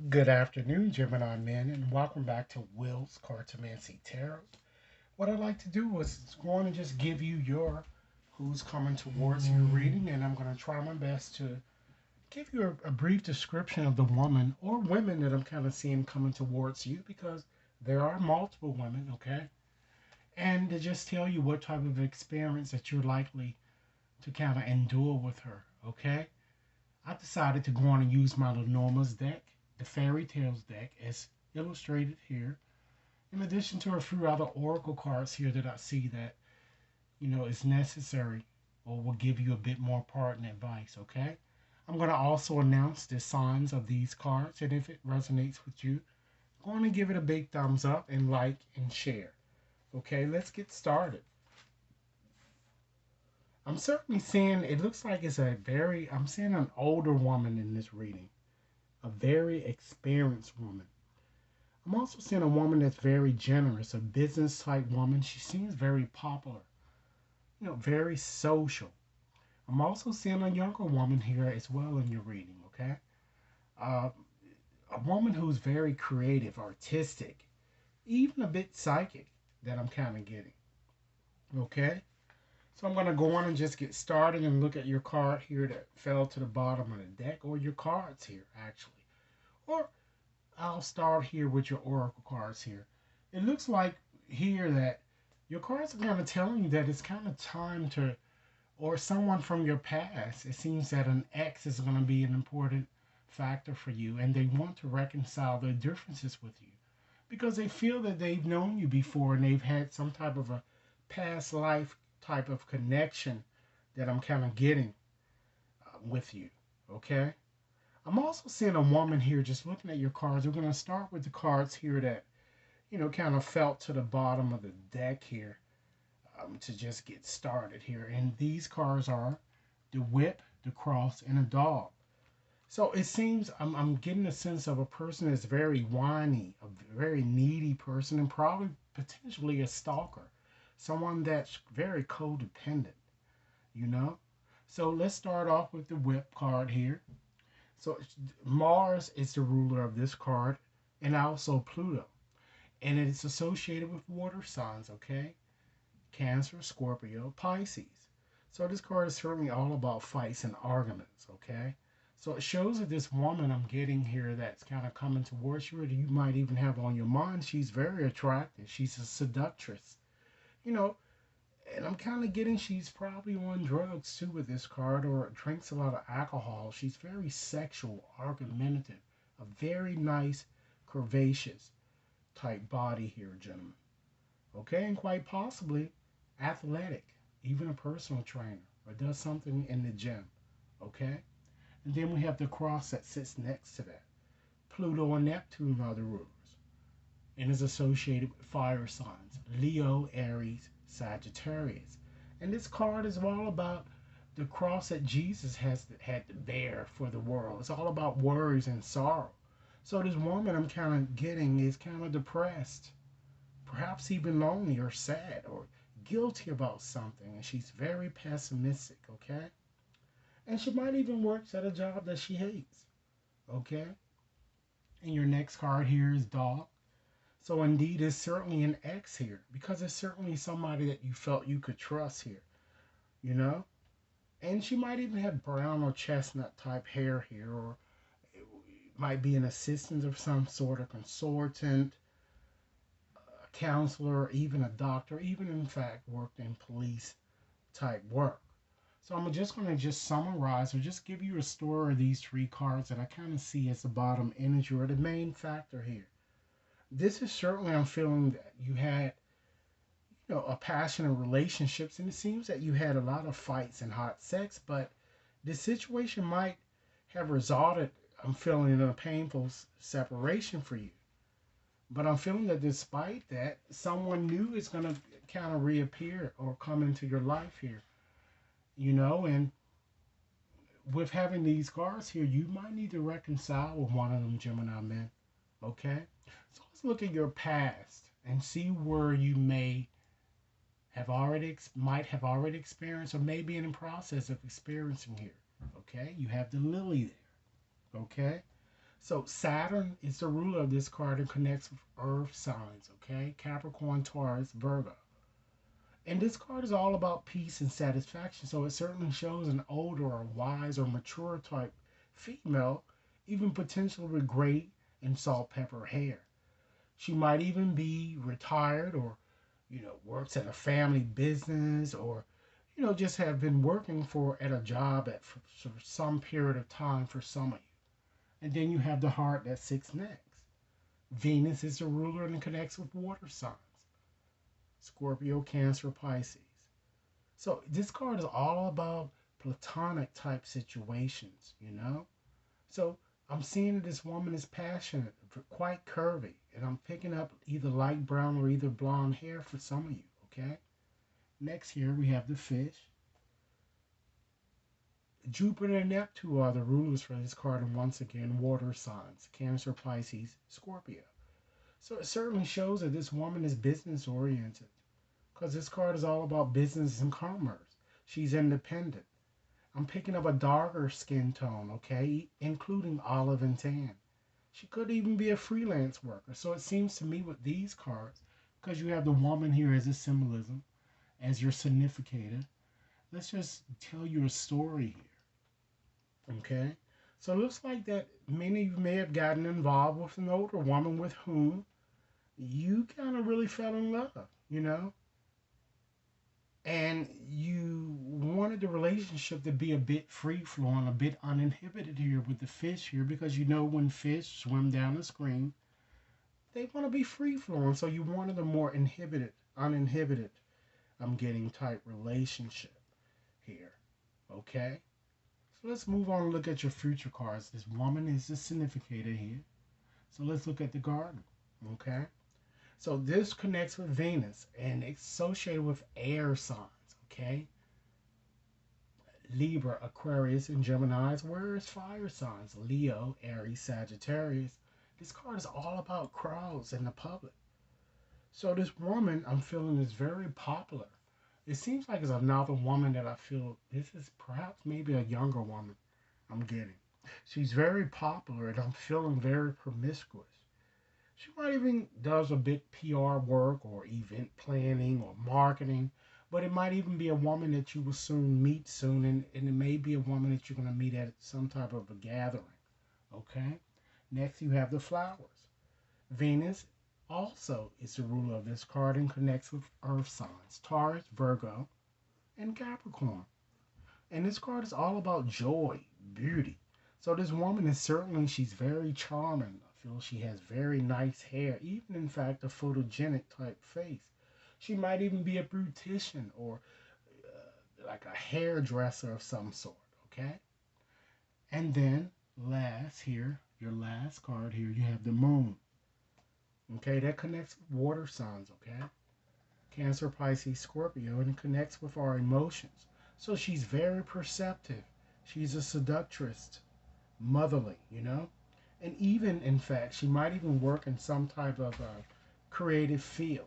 Good afternoon, Gemini men, and welcome back to Will's Cartomancy Tarot. What I'd like to do is go on and just give you your who's coming towards your reading, and I'm going to try my best to give you a brief description of the woman or women that I'm kind of seeing coming towards you because there are multiple women, okay? And to just tell you what type of experience that you're likely to kind of endure with her, okay? I decided to go on and use my Lenormand's deck, the Fairy Tales deck, as illustrated here, in addition to a few other oracle cards here that I see that, is necessary or will give you a bit more parting advice, okay? I'm going to also announce the signs of these cards, and if it resonates with you, go on and give it a big thumbs up and like and share. Okay, let's get started. I'm certainly seeing, it looks like I'm seeing an older woman in this reading, a very experienced woman. I'm also seeing a woman that's very generous, a business type woman. She seems very popular, very social. I'm also seeing a younger woman here as well in your reading, okay? Uh, a woman who's very creative, artistic, even a bit psychic that I'm kind of getting, okay? So I'm going to go on and just get started and look at your card here that fell to the bottom of the deck, or your cards here, actually. Or I'll start here with your oracle cards here. It looks like here that your cards are kind of telling you that it's kind of time to, or someone from your past. It seems that an ex is going to be an important factor for you, and they want to reconcile their differences with you because they feel that they've known you before and they've had some type of a past life type of connection that I'm kind of getting with you. Okay? I'm also seeing a woman here just looking at your cards. We're going to start with the cards here that, kind of felt to the bottom of the deck here to just get started here. And these cards are the whip, the cross, and a dog. So it seems I'm getting a sense of a person that's very whiny, a very needy person, and probably potentially a stalker, someone that's very codependent, you know? So let's start off with the whip card here. So Mars is the ruler of this card, and also Pluto. And it's associated with water signs, okay? Cancer, Scorpio, Pisces. So this card is certainly all about fights and arguments, okay? So it shows that this woman I'm getting here that's kind of coming towards you, or you might even have on your mind, she's very attractive. She's a seductress, you know, and I'm kind of getting she's probably on drugs too with this card or drinks a lot of alcohol. She's very sexual, argumentative, a very nice, curvaceous type body here, gentlemen. Okay, and quite possibly athletic, even a personal trainer, or does something in the gym. Okay, and then we have the cross that sits next to that. Pluto and Neptune are the rulers and is associated with fire signs Leo, Aries, Sagittarius. And this card is all about the cross that Jesus had to bear for the world. It's all about worries and sorrow. So this woman I'm kind of getting is kind of depressed, perhaps even lonely or sad or guilty about something, and she's very pessimistic, okay? And she might even works at a job that she hates, okay? And your next card here is dog. So indeed, it's certainly an X here because it's certainly somebody that you felt you could trust here, you know? And she might even have brown or chestnut type hair here, or it might be an assistant of some sort, a consultant, a counselor, even a doctor, even in fact worked in police type work. So I'm just going to just summarize or just give you a story of these three cards that I kind of see as the bottom energy or the main factor here. This is certainly, I'm feeling that you had, a passion in relationships, and it seems that you had a lot of fights and hot sex, but the situation might have resulted, I'm feeling, in a painful separation for you. But I'm feeling that despite that, someone new is going to kind of reappear or come into your life here, and with having these cards here, you might need to reconcile with one of them Gemini men. Okay? So let's look at your past and see where you might have already experienced or maybe in the process of experiencing here. Okay? You have the lily there. Okay? So Saturn is the ruler of this card and connects with earth signs, okay? Capricorn, Taurus, Virgo. And this card is all about peace and satisfaction. So it certainly shows an older or wise or mature type female, even potentially with gray and salt pepper hair. She might even be retired or, works at a family business or, just have been working at a job for some period of time for some of you. And then you have the heart that sits next. Venus is the ruler and connects with water signs. Scorpio, Cancer, Pisces. So this card is all about platonic type situations. So I'm seeing that this woman is passionate, quite curvy, and I'm picking up either light brown or either blonde hair for some of you, okay? Next here we have the fish. Jupiter and Neptune are the rulers for this card, and once again, water signs, Cancer, Pisces, Scorpio. So it certainly shows that this woman is business oriented because this card is all about business and commerce. She's independent. I'm picking up a darker skin tone, okay, including olive and tan. She could even be a freelance worker. So it seems to me with these cards, because you have the woman here as a symbolism, as your significator, let's just tell you a story here, okay? So it looks like that many of you may have gotten involved with an older woman with whom you kind of really fell in love. And you wanted the relationship to be a bit free flowing, a bit uninhibited here with the fish here, because when fish swim down the screen, they want to be free flowing. So you wanted a more uninhibited, I'm getting type relationship here. Okay? So let's move on and look at your future cards. This woman is the significator here. So let's look at the garden. Okay? So this connects with Venus and it's associated with air signs, okay? Libra, Aquarius, and Geminis, whereas fire signs, Leo, Aries, Sagittarius. This card is all about crowds and the public. So this woman I'm feeling is very popular. It seems like it's another woman that I feel this is perhaps maybe a younger woman I'm getting. She's very popular and I'm feeling very promiscuous. She might even does a bit PR work or event planning or marketing, but it might even be a woman that you will meet soon, and it may be a woman that you're going to meet at some type of a gathering. Okay? Next, you have the flowers. Venus also is the ruler of this card and connects with earth signs Taurus, Virgo, and Capricorn. And this card is all about joy, beauty. So this woman is she's very charming. I feel she has very nice hair, even in fact a photogenic type face. She might even be a beautician or like a hairdresser of some sort, okay? And then your last card here, you have the moon. Okay, that connects with water signs, okay? Cancer, Pisces, Scorpio, and it connects with our emotions. So she's very perceptive. She's a seductress, motherly. And even, in fact, she might even work in some type of creative field.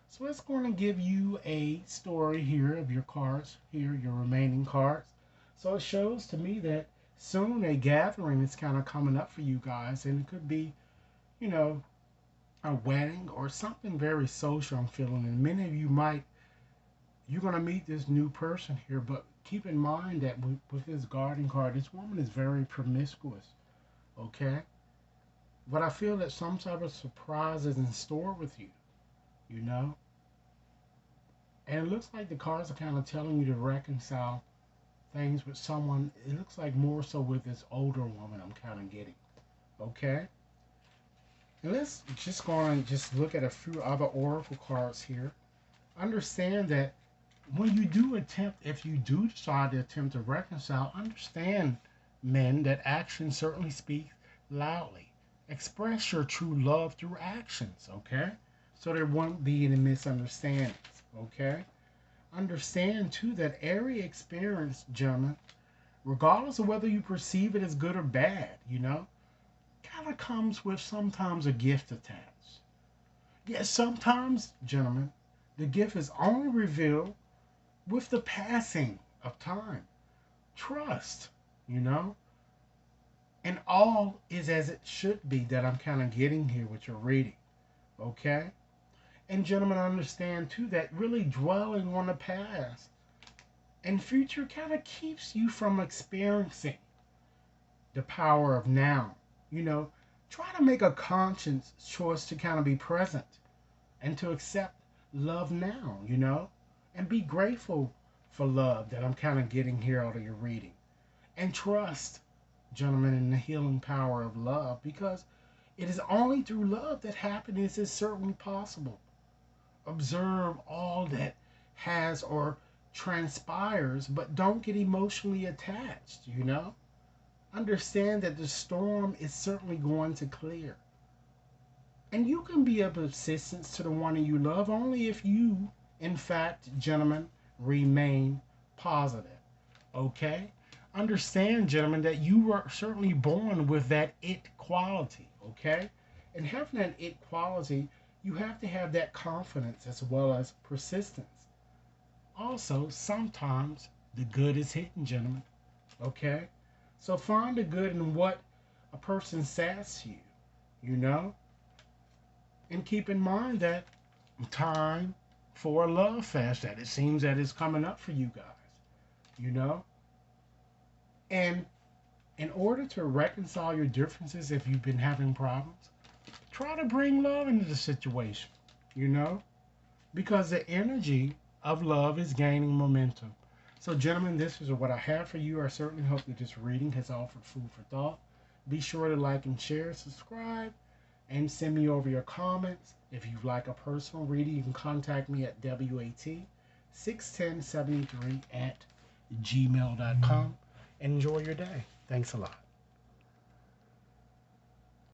So it's going to give you a story here of your cards, here, your remaining cards. So it shows to me that soon a gathering is kind of coming up for you guys, and it could be, you know, a wedding or something very social, I'm feeling. And many of you you're going to meet this new person here, but keep in mind that with this guardian card, this woman is very promiscuous, okay? But I feel that some type of surprise is in store with you. And it looks like the cards are kind of telling you to reconcile things with someone. It looks like more so with this older woman I'm kind of getting, okay? And let's just go on and just look at a few other oracle cards here. Understand that when you do if you do decide to attempt to reconcile, understand, men, that actions certainly speak loudly. Express your true love through actions, okay? So there won't be any misunderstandings, okay? Understand, too, that every experience, gentlemen, regardless of whether you perceive it as good or bad, kind of comes with sometimes a gift attached. Yes, sometimes, gentlemen, the gift is only revealed with the passing of time. Trust, you know. And all is as it should be that I'm kind of getting here with your reading. Okay? And gentlemen, understand too that really dwelling on the past and future kind of keeps you from experiencing the power of now. You know, try to make a conscious choice to kind of be present and to accept love now, and be grateful for love that I'm kind of getting here out of your reading. And trust, gentlemen, in the healing power of love because it is only through love that happiness is certainly possible. Observe all that has or transpires, but don't get emotionally attached. Understand that the storm is certainly going to clear. And you can be of assistance to the one you love only if you, in fact, gentlemen, remain positive. Okay? Understand, gentlemen, that you were certainly born with that it quality. Okay? And having that it quality, you have to have that confidence as well as persistence. Also, sometimes the good is hidden, gentlemen. Okay? So find the good in what a person says to you, and keep in mind that time for a love fest that it seems that is coming up for you guys, you know? And in order to reconcile your differences, if you've been having problems, try to bring love into the situation, you know? Because the energy of love is gaining momentum. So, gentlemen, this is what I have for you. I certainly hope that this reading has offered food for thought. Be sure to like and share, subscribe, and send me over your comments. If you'd like a personal reading, you can contact me at WAT61073 at gmail.com. And enjoy your day. Thanks a lot.